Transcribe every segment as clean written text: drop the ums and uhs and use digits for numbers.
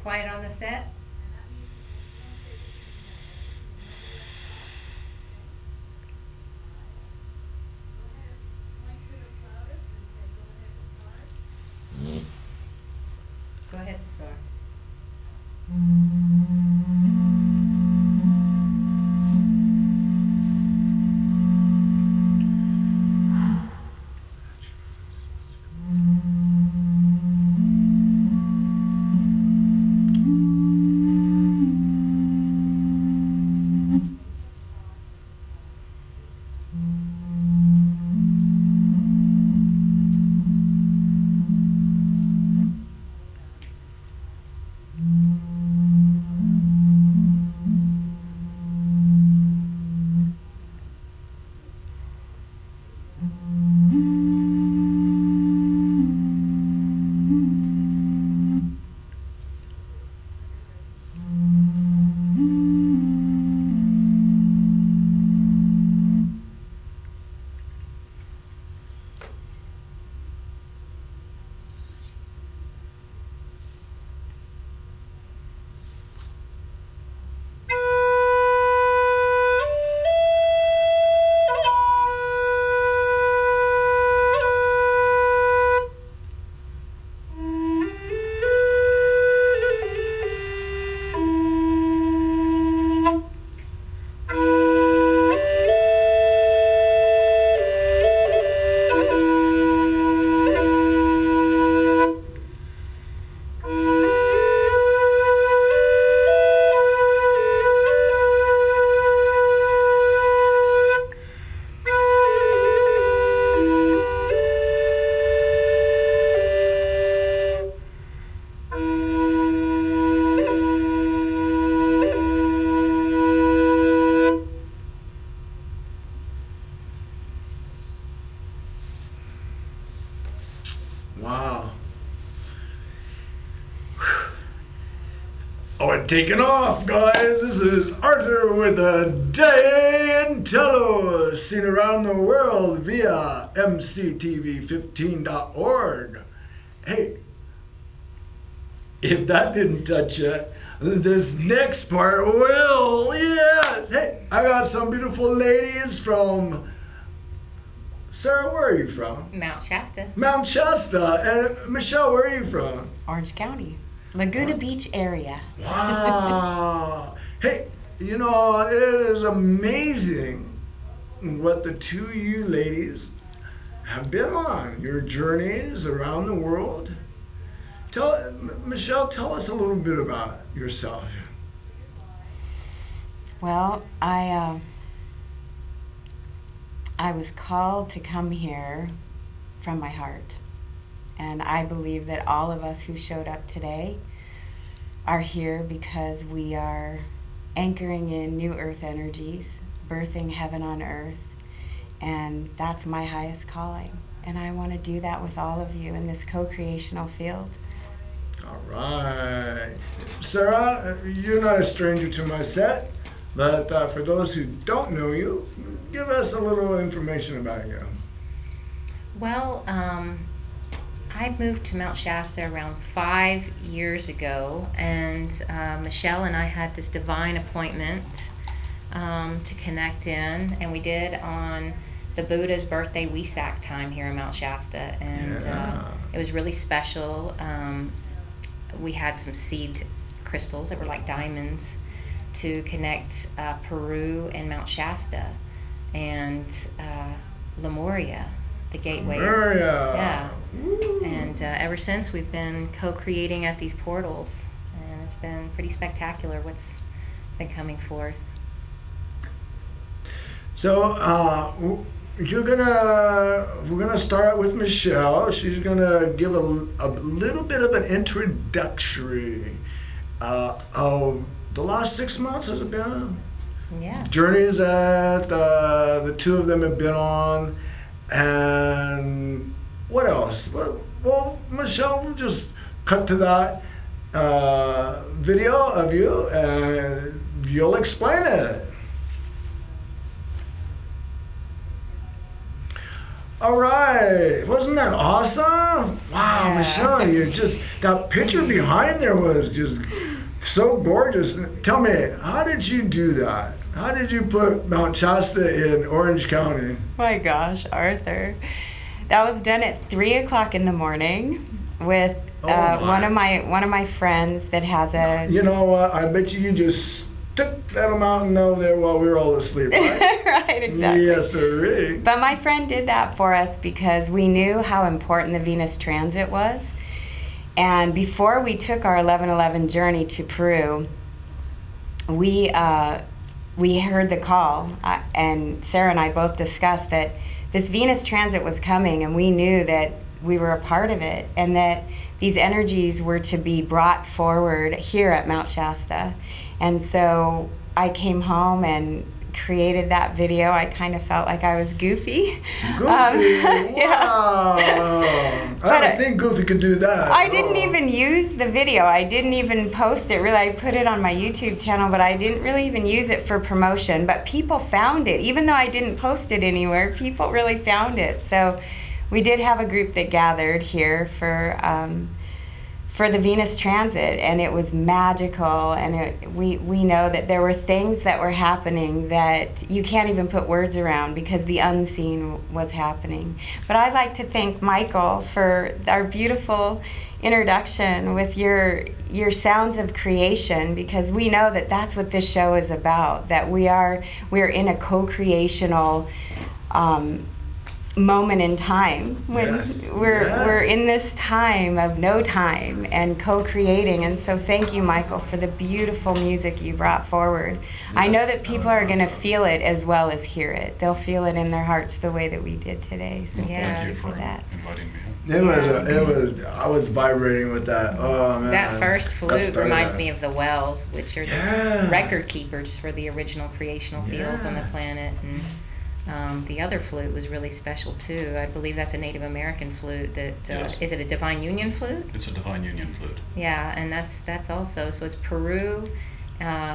Quiet on the set? Go ahead, Cesar. Wow. Oh, we're taking off, guys. This is Arthur with Aday in Telos, seen around the world via mctv15.org. Hey, if that didn't touch you, this next part will. Yes. Hey, I got some beautiful ladies from. Sarah, where are you from? Mount Shasta. Mount Shasta. And Michelle, where are you from? Orange County, Laguna Beach area. Wow. Hey, you know, it is amazing what the two of you ladies have been on, your journeys around the world. Michelle, tell us a little bit about yourself. Well, I was called to come here from my heart. And I believe that all of us who showed up today are here because we are anchoring in new earth energies, birthing heaven on earth. And that's my highest calling. And I want to do that with all of you in this co-creational field. All right. Sarah, you're not a stranger to my set, but for those who don't know you, give us a little information about you. Well, I moved to Mount Shasta around 5 years ago, and Michelle and I had this divine appointment to connect in, and we did on the Buddha's birthday Wesak time here in Mount Shasta, and it was really special. We had some seed crystals that were like diamonds to connect Peru and Mount Shasta and Lemuria, the gateways. Lemuria. Yeah. Woo. And ever since we've been co-creating at these portals, and it's been pretty spectacular what's been coming forth. So we're gonna start with Michelle. She's gonna give a little bit of an introductory of the last 6 months. Has it been? Yeah. Journeys that the two of them have been on, and what else? Well, Michelle, we'll just cut to that video of you, and you'll explain it. All right. Wasn't that awesome? Wow, Yeah. Michelle, that picture behind there was just so gorgeous. Tell me, how did you do that? How did you put Mount Shasta in Orange County? My gosh, Arthur. That was done at 3:00 in the morning with one of my friends that has a. You know what? I bet you just took that mountain over there while we were all asleep, right? Right, exactly. Yes, sir. But my friend did that for us because we knew how important the Venus transit was. And before we took our 11/11 journey to Peru, we heard the call, and Sarah and I both discussed that this Venus transit was coming, and we knew that we were a part of it, and that these energies were to be brought forward here at Mount Shasta. And so I came home and created that video. I kind of felt like I was Goofy. Goofy, Yeah. wow. I don't think Goofy could do that. I didn't even use the video. I didn't even post it. Really, I put it on my YouTube channel, but I didn't really even use it for promotion. But people found it. Even though I didn't post it anywhere, people really found it. So we did have a group that gathered here for the Venus transit, and it was magical. And we know that there were things that were happening that you can't even put words around because the unseen was happening. But I'd like to thank Michael for our beautiful introduction with your sounds of creation, because we know that that's what this show is about, that we're in a co-creational moment in time when we're in this time of no time and co-creating. And so thank you, Michael, for the beautiful music you brought forward. I know that people are going to feel it as well as hear it. They'll feel it in their hearts the way that we did today. So Yeah. thank you for that. inviting me. I was vibrating with that. Oh, man. That first Let's flute start reminds that. me of the wells, which are the record keepers for the original creational fields on the planet. And the other flute was really special too. I believe that's a Native American flute. Yes. Is it a Divine Union flute? It's a Divine Union flute. Yeah, and that's also, so it's Peru,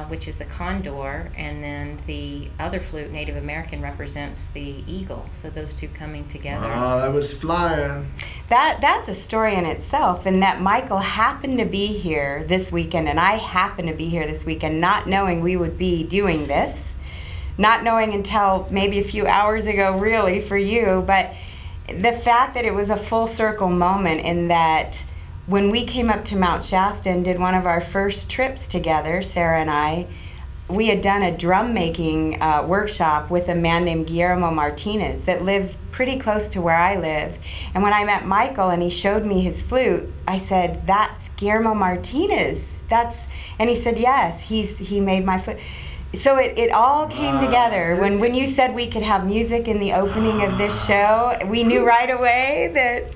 which is the condor, and then the other flute, Native American, represents the eagle. So those two coming together. Oh, that was flying. That's a story in itself, and that Michael happened to be here this weekend, and I happened to be here this weekend, not knowing we would be doing this, not knowing until maybe a few hours ago, really, for you. But the fact that it was a full circle moment, in that when we came up to Mount Shasta and did one of our first trips together, Sarah and I, we had done a drum making workshop with a man named Guillermo Martinez that lives pretty close to where I live. And when I met Michael and he showed me his flute, I said, "That's Guillermo Martinez." And he said, "Yes, he made my flute." So it all came together. When you said we could have music in the opening of this show, we knew right away that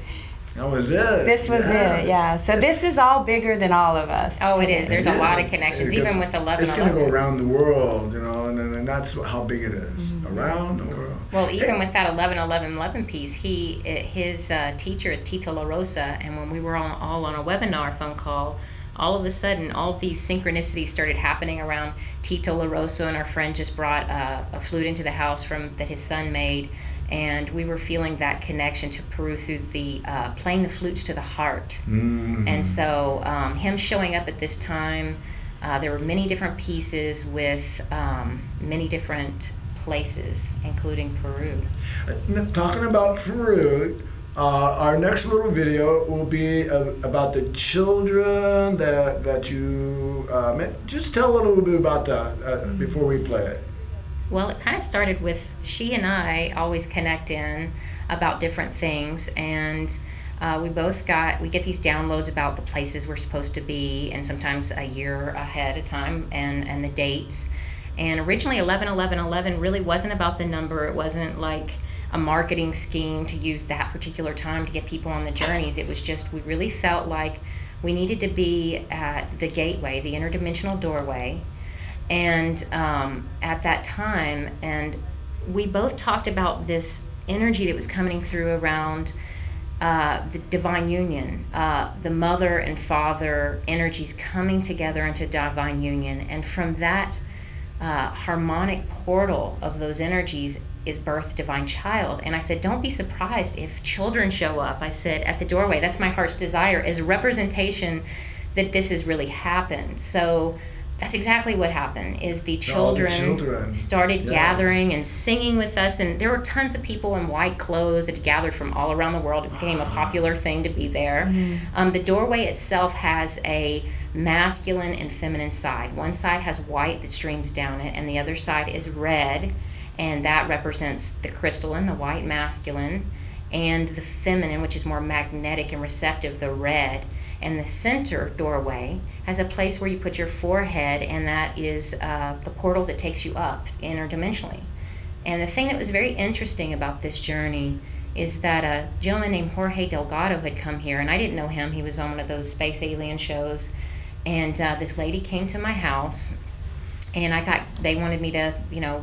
That was it. this was it. Yeah. So this is all bigger than all of us. Oh, it is. There's a It lot is. of connections, Because even with 11/11. It's going to go around the world, and that's how big it is. Around the world. Well, even with that 11/11/11 piece, his teacher is Tito La Rosa, and when we were all on a webinar phone call, all of a sudden, all these synchronicities started happening around Tito La Rosa, and our friend just brought a flute into the house that his son made, and we were feeling that connection to Peru through the playing the flutes to the heart. Mm-hmm. And so him showing up at this time, there were many different pieces with many different places, including Peru. Talking about Peru, our next little video will be about the children that you met. Just tell a little bit about that before we play it. Well, it kind of started with she and I always connect in about different things, and we get these downloads about the places we're supposed to be, and sometimes a year ahead of time, and the dates. And originally 11/11/11 really wasn't about the number. It wasn't like a marketing scheme to use that particular time to get people on the journeys. It was just, we really felt like we needed to be at the gateway, the interdimensional doorway. And at that time, and we both talked about this energy that was coming through around the divine union, the mother and father energies coming together into divine union. And from that harmonic portal of those energies, is birth divine child. And I said, don't be surprised if children show up. I said, at the doorway, that's my heart's desire, is a representation that this has really happened. So that's exactly what happened, is the children started gathering and singing with us. And there were tons of people in white clothes that had gathered from all around the world. It became a popular thing to be there. The doorway itself has a masculine and feminine side. One side has white that streams down it, and the other side is red. And that represents the crystalline, the white masculine, and the feminine, which is more magnetic and receptive, the red. And the center doorway has a place where you put your forehead, and that is the portal that takes you up interdimensionally. And the thing that was very interesting about this journey is that a gentleman named Jorge Delgado had come here, and I didn't know him. He was on one of those space alien shows. And this lady came to my house, and they wanted me to,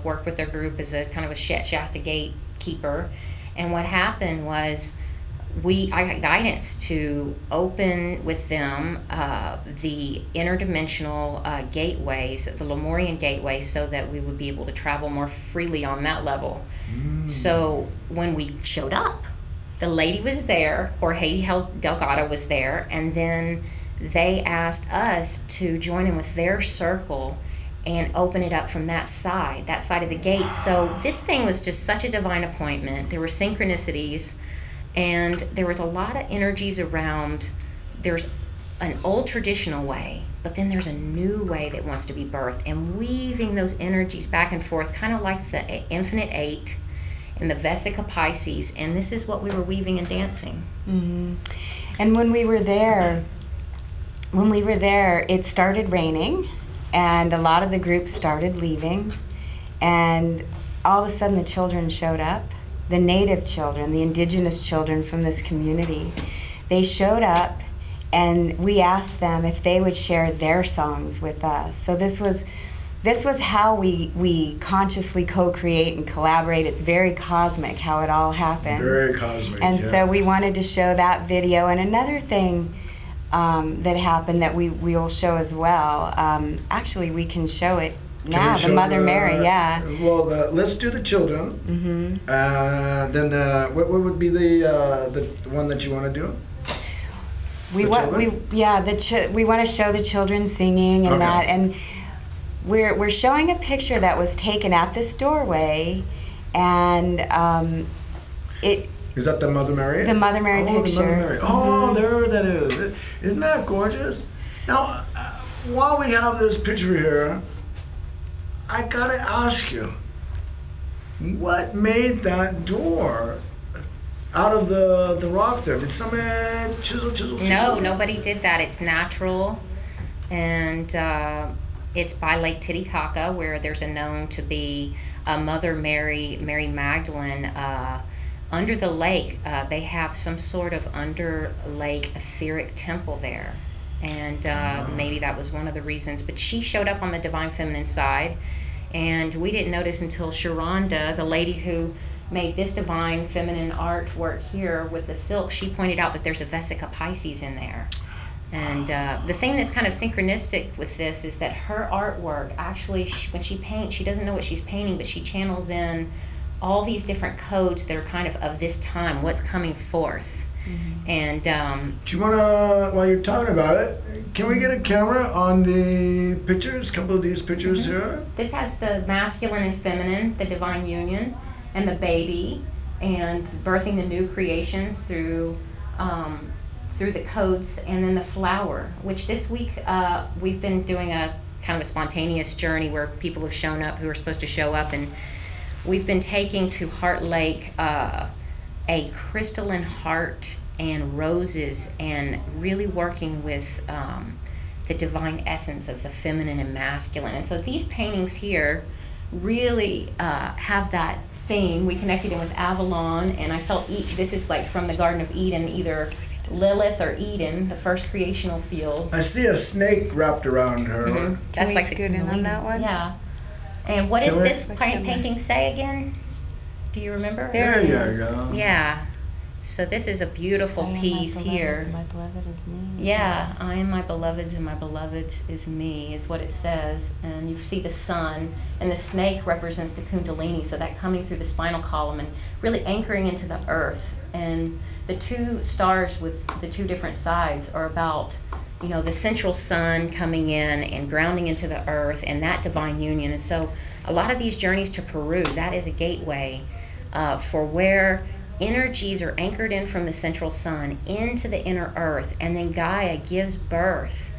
work with their group as a kind of a Shasta gatekeeper. And what happened was I got guidance to open with them the interdimensional gateways, the Lemurian gateways, so that we would be able to travel more freely on that level. So when we showed up, the lady was there, Jorge Delgado was there, and then they asked us to join in with their circle and open it up from that side of the gate. So this thing was just such a divine appointment. There were synchronicities, and there was a lot of energies around. There's an old traditional way, but then there's a new way that wants to be birthed, and weaving those energies back and forth, kind of like the Infinite Eight and the Vesica Pisces, and this is what we were weaving and dancing. And when we were there, it started raining, and a lot of the group started leaving, and all of a sudden the children showed up, the native children, the indigenous children from this community. They showed up, and we asked them if they would share their songs with us. So this was how we consciously co-create and collaborate. It's very cosmic how it all happens. Very cosmic, And yes. so we wanted to show that video. And another thing that happened that we will show as well. Actually, we can show it now. The Mother Mary, yeah. Well, let's do the children. Then what would be the one that you want to do? We want to show the children singing and that, and we're showing a picture that was taken at this doorway, and it. Is that the Mother Mary? The Mother Mary picture. The Mother Mary. Oh, there that is. Isn't that gorgeous? Now, while we have this picture here, I gotta ask you, what made that door out of the rock there? Did somebody chisel? No, nobody did that. It's natural, and it's by Lake Titicaca, where there's known to be a Mother Mary Magdalene. Under the lake, they have some sort of under lake etheric temple there, and maybe that was one of the reasons. But she showed up on the divine feminine side, and we didn't notice until Sharonda, the lady who made this divine feminine artwork here with the silk, she pointed out that there's a Vesica Pisces in there. And the thing that's kind of synchronistic with this is that her artwork, actually, when she paints, she doesn't know what she's painting, but she channels in all these different codes that are kind of this time, what's coming forth. And do you want to, while you're talking about it, can we get a camera on the pictures, a couple of these pictures here? This has the masculine and feminine, the divine union, and the baby, and birthing the new creations through the codes, and then the flower, which this week we've been doing a kind of a spontaneous journey where people have shown up who are supposed to show up, and we've been taking to Heart Lake a crystalline heart and roses, and really working with the divine essence of the feminine and masculine. And so these paintings here really have that theme. We connected in with Avalon, and I felt this is like from the Garden of Eden, either Lilith or Eden, the first creational fields. I see a snake wrapped around her. That's like scoot in on that one? Yeah. And what does this painting say again? Do you remember? There you go. Yeah. So this is a beautiful I am piece my here. beloved, my beloved is me. Yeah, I am my beloved's and my beloved is me, is what it says. And you see the sun, and the snake represents the kundalini, so that coming through the spinal column and really anchoring into the earth. And the two stars with the two different sides are about, you know, the central sun coming in and grounding into the earth and that divine union. And so a lot of these journeys to Peru, that is a gateway for where energies are anchored in from the central sun into the inner earth, and then Gaia gives birth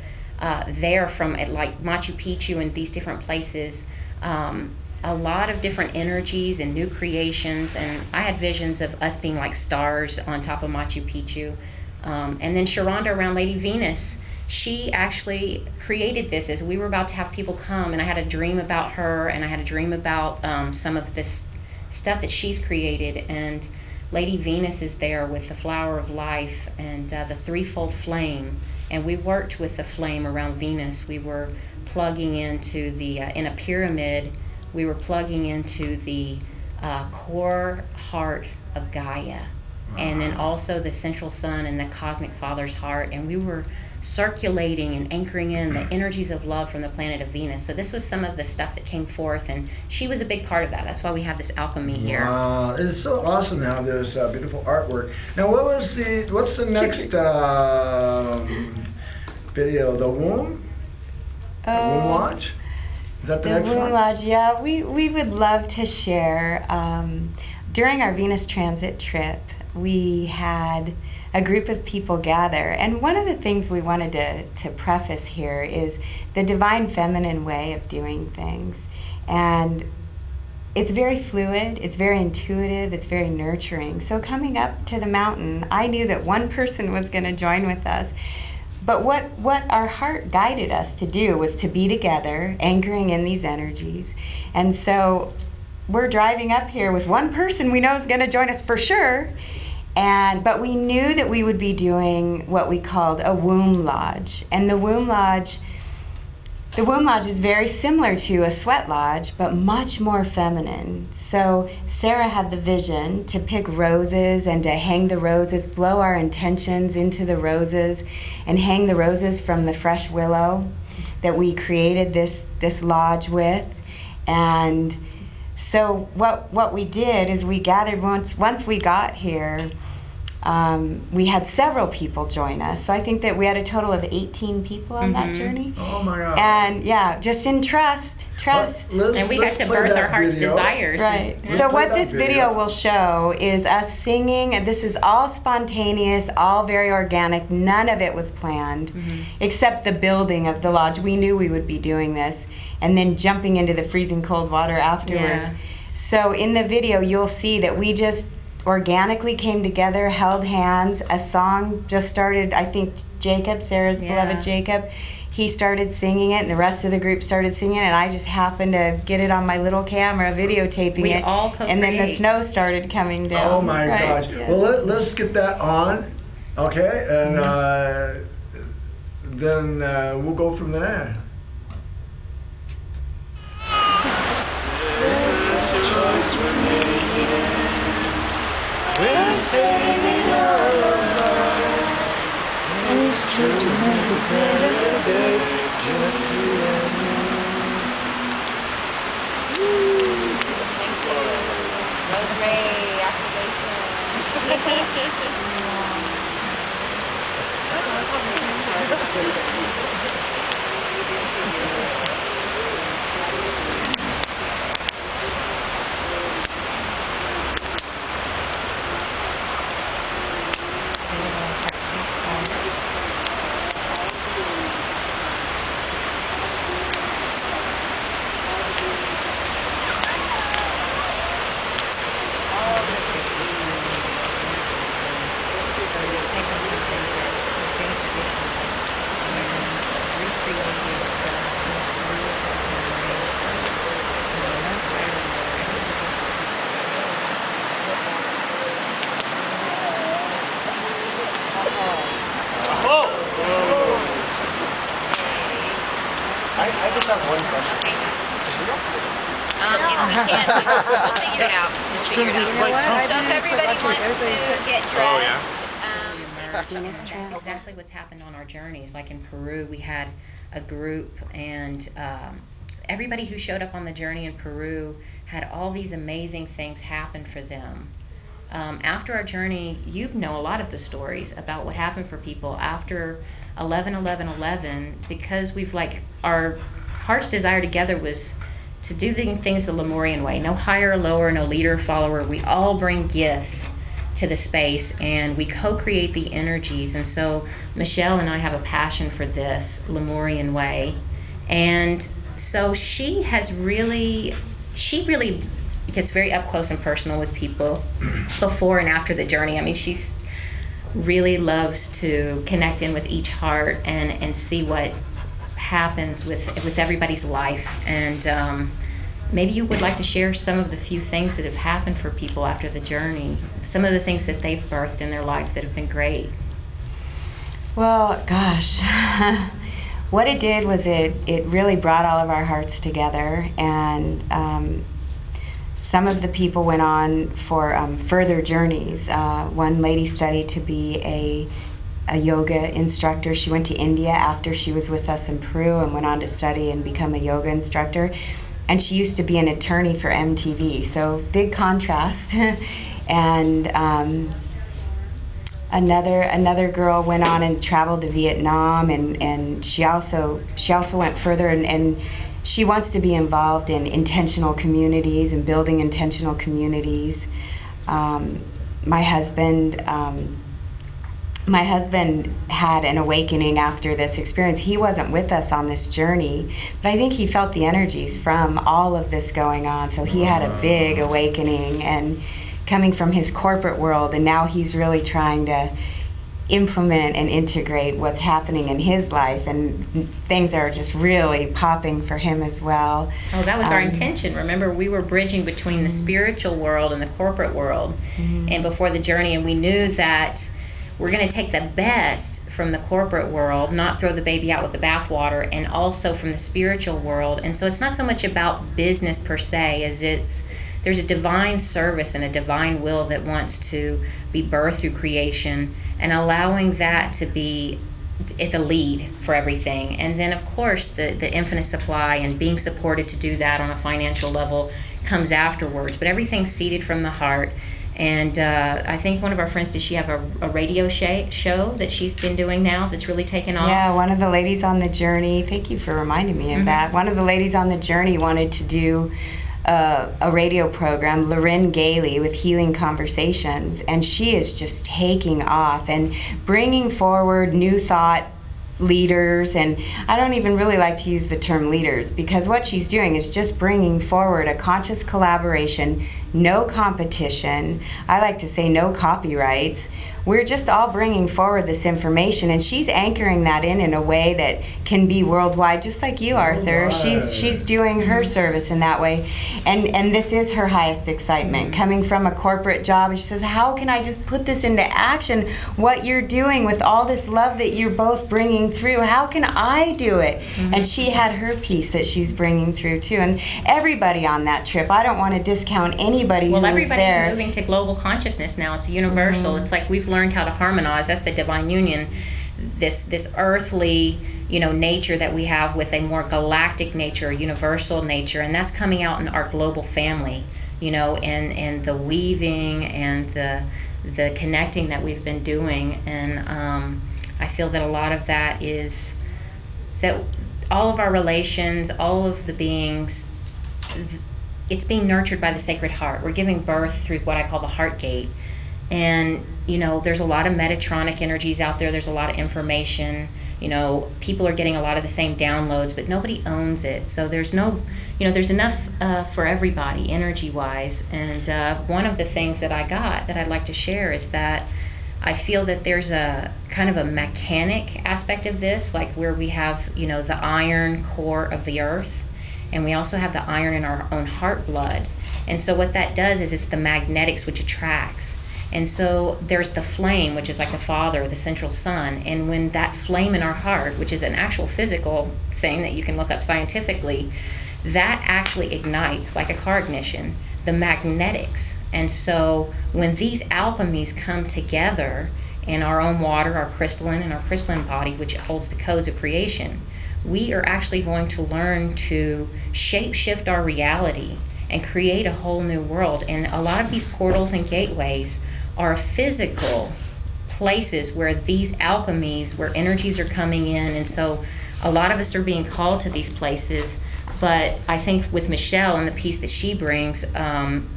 there from it, like Machu Picchu and these different places. A lot of different energies and new creations, and I had visions of us being like stars on top of Machu Picchu. And then Sharonda around Lady Venus, she actually created this as we were about to have people come, and I had a dream about her, and I had a dream about some of this stuff that she's created. And Lady Venus is there with the flower of life and the threefold flame, and we worked with the flame around Venus. We were plugging into the in a pyramid. We were plugging into the core heart of Gaia, and then also the central sun and the cosmic father's heart, and we were circulating and anchoring in the energies of love from the planet of Venus. So this was some of the stuff that came forth, and she was a big part of that. That's why we have this alchemy here. Wow, it's so awesome now. There's beautiful artwork. Now, what's the next video? The womb? The womb lodge? Is that the next Womb one? Lodge, yeah. We would love to share. During our Venus transit trip, we had a group of people gather. And one of the things we wanted to preface here is the divine feminine way of doing things. And it's very fluid, it's very intuitive, it's very nurturing. So coming up to the mountain, I knew that one person was going to join with us. But what our heart guided us to do was to be together, anchoring in these energies. And so we're driving up here with one person we know is going to join us for sure. But we knew that we would be doing what we called a womb lodge. And the womb lodge is very similar to a sweat lodge, but much more feminine. So Sarah had the vision to pick roses and to hang the roses, blow our intentions into the roses, and hang the roses from the fresh willow that we created this lodge with. And so what we did is we gathered once we got here. We had several people join us. So I think that we had a total of 18 people on that journey. Oh my God. And yeah, just in trust. And we got to birth our heart's desires. Right. And, So what this video will show is us singing, and this is all spontaneous, all very organic. None of it was planned, except the building of the lodge. We knew we would be doing this, and then jumping into the freezing cold water afterwards. Yeah. So in the video, you'll see that we just organically came together, held hands. A song just started. I think Jacob, Sarah's beloved Jacob, he started singing it, and the rest of the group started singing it, and I just happened to get it on my little camera, videotaping We it. all co-create. And then the snow started coming down. Oh my gosh. Yeah. Well, let's get that on, okay? And then we'll go from there. We're saving all of us. It's true to make a better day. Just you and me. Rosemary I just have one question. If we can, we'll figure it out. We'll figure it out. So if everybody wants to get dressed, that's exactly what's happened on our journeys. Like in Peru, we had a group, and everybody who showed up on the journey in Peru had all these amazing things happen for them. After our journey, you know a lot of the stories about what happened for people after 11/11/11, because we've our heart's desire together was to do things the Lemurian way. No higher or lower, no leader or follower. We all bring gifts to the space, and we co-create the energies. And so Michelle and I have a passion for this Lemurian way. And so she really gets very up close and personal with people before and after the journey. I mean, she's really loves to connect in with each heart and see what happens with everybody's life. And maybe you would like to share some of the few things that have happened for people after the journey, some of the things that they've birthed in their life that have been great. Well, gosh, what it did was it really brought all of our hearts together, and some of the people went on for further journeys. One lady studied to be a yoga instructor. She went to India after she was with us in Peru and went on to study and become a yoga instructor. And she used to be an attorney for MTV, so big contrast. And another girl went on and traveled to Vietnam, and she also went further, and she wants to be involved in intentional communities and building intentional communities. My husband had an awakening after this experience. He wasn't with us on this journey, but I think he felt the energies from all of this going on. So he had a big awakening, and coming from his corporate world, and now he's really trying to implement and integrate what's happening in his life, and things are just really popping for him as well. Oh, that was our intention. Remember, we were bridging between the spiritual world and the corporate world, and before the journey, and we knew that we're going to take the best from the corporate world, not throw the baby out with the bathwater, and also from the spiritual world. And so it's not so much about business per se as there's a divine service and a divine will that wants to be birthed through creation, and allowing that to be the lead for everything. And then, of course, the infinite supply and being supported to do that on a financial level comes afterwards. But everything's seeded from the heart. And I think one of our friends, does she have a radio show that she's been doing now that's really taken off? Yeah, one of the ladies on the journey, thank you for reminding me of that. One of the ladies on the journey wanted to do a radio program, Loren Gailey, with Healing Conversations, and she is just taking off and bringing forward new thought leaders. And I don't even really like to use the term leaders, because what she's doing is just bringing forward a conscious collaboration, no competition. I like to say no copyrights. We're just all bringing forward this information, and she's anchoring that in a way that can be worldwide, just like you, Arthur. Right. She's doing her service in that way, and this is her highest excitement. Coming from a corporate job, she says, how can I just put this into action? What you're doing with all this love that you're both bringing through, how can I do it? And she had her piece that she's bringing through too, and everybody on that trip. I don't want to discount anybody who was there. Well, everybody's moving to global consciousness now. It's universal. It's like we've learned how to harmonize. That's the divine union. This earthly, nature that we have with a more galactic nature, universal nature, and that's coming out in our global family. And the weaving and the connecting that we've been doing, and I feel that a lot of that is that all of our relations, all of the beings, it's being nurtured by the Sacred Heart. We're giving birth through what I call the heart gate. And, there's a lot of Metatronic energies out there. There's a lot of information. People are getting a lot of the same downloads, but nobody owns it. So there's there's enough for everybody, energy-wise. And one of the things that I got that I'd like to share is that I feel that there's a kind of a mechanic aspect of this, like where we have, the iron core of the earth, and we also have the iron in our own heart blood. And so what that does is it's the magnetics which attracts. And so there's the flame, which is like the Father, the central sun. And when that flame in our heart, which is an actual physical thing that you can look up scientifically, that actually ignites, like a car ignition, the magnetics. And so when these alchemies come together in our own water, our crystalline and our crystalline body, which holds the codes of creation, we are actually going to learn to shape shift our reality and create a whole new world. And a lot of these portals and gateways are physical places where these alchemies, where energies are coming in. And so a lot of us are being called to these places. But I think with Michelle and the piece that she brings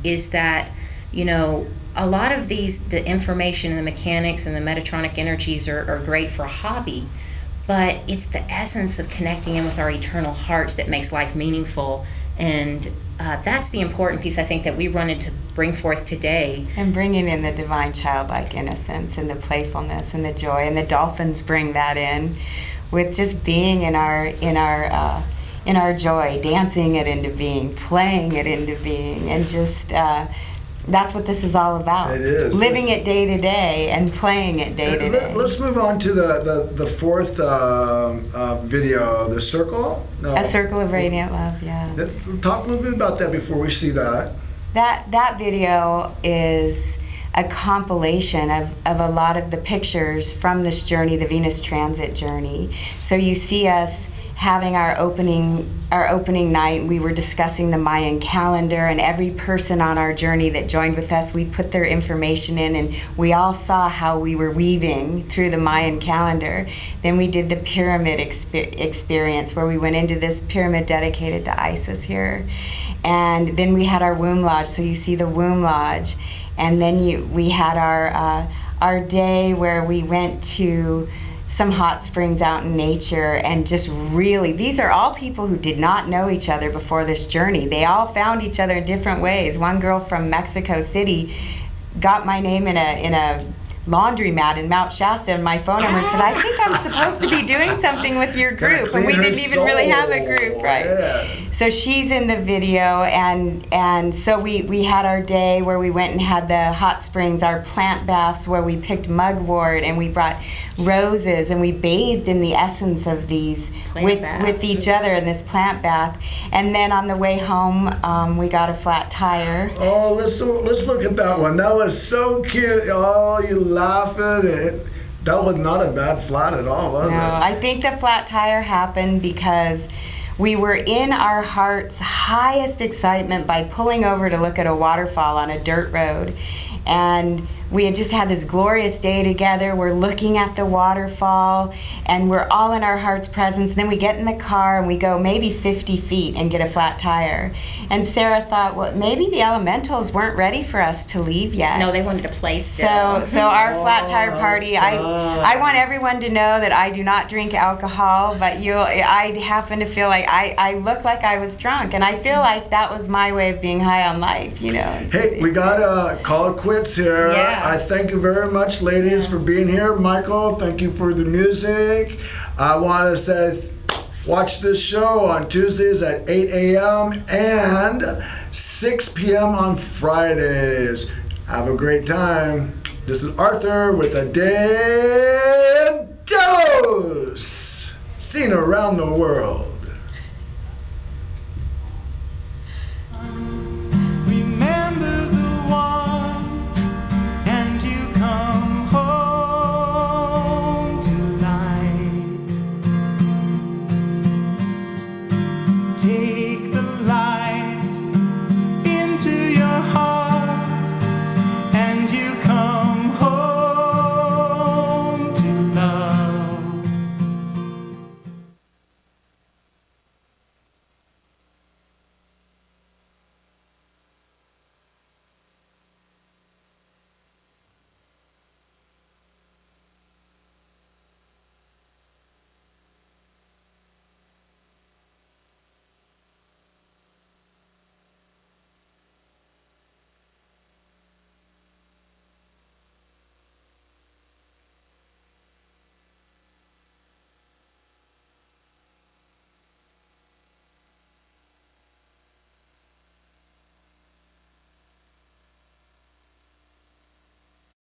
is that, you know, a lot of the information and the mechanics and the Metatronic energies are great for a hobby, but it's the essence of connecting in with our eternal hearts that makes life meaningful. And that's the important piece, I think, that we wanted to bring forth today. And bringing in the divine childlike innocence and the playfulness and the joy, and the dolphins bring that in with just being in our joy, dancing it into being, playing it into being, and just that's what this is all about. It is. Living it day to day and playing it day to day. Let's move on to the fourth video, the circle. No. A circle of radiant love, yeah. Talk a little bit about that before we see that. That video is a compilation of a lot of the pictures from this journey, the Venus transit journey. So you see us having our opening night. We were discussing the Mayan calendar, and every person on our journey that joined with us, we put their information in, and we all saw how we were weaving through the Mayan calendar. Then we did the pyramid experience, where we went into this pyramid dedicated to Isis here. And then we had our womb lodge, so you see the womb lodge. And then we had our day where we went to some hot springs out in nature, and just really, these are all people who did not know each other before this journey. They all found each other in different ways. One girl from Mexico City got my name in a laundromat in Mount Shasta, and my phone number said, I think I'm supposed to be doing something with your group. And we didn't even really have a group, right? Yeah. So she's in the video, and so we had our day where we went and had the hot springs, our plant baths where we picked mugwort and we brought roses, and we bathed in the essence of these with each other in this plant bath. And then on the way home, we got a flat tire. Oh, let's look at that one. That was so cute. Oh, you laughing. That was not a bad flat at all, was it? No, I think the flat tire happened because we were in our heart's highest excitement by pulling over to look at a waterfall on a dirt road. And we had just had this glorious day together. We're looking at the waterfall, and we're all in our heart's presence. Then we get in the car and we go maybe 50 feet and get a flat tire. And Sarah thought, well, maybe the elementals weren't ready for us to leave yet. No, they wanted to play still. So our flat tire party, I want everyone to know that I do not drink alcohol, but I happen to feel like I look like I was drunk, and I feel like that was my way of being high on life, you know. Hey, we got to call it quits here. Yeah. I thank you very much, ladies, for being here. Michael, thank you for the music. I want to say watch this show on Tuesdays at 8 a.m. and 6 p.m. on Fridays. Have a great time. This is Arthur with Aday and Telos, seen around the world.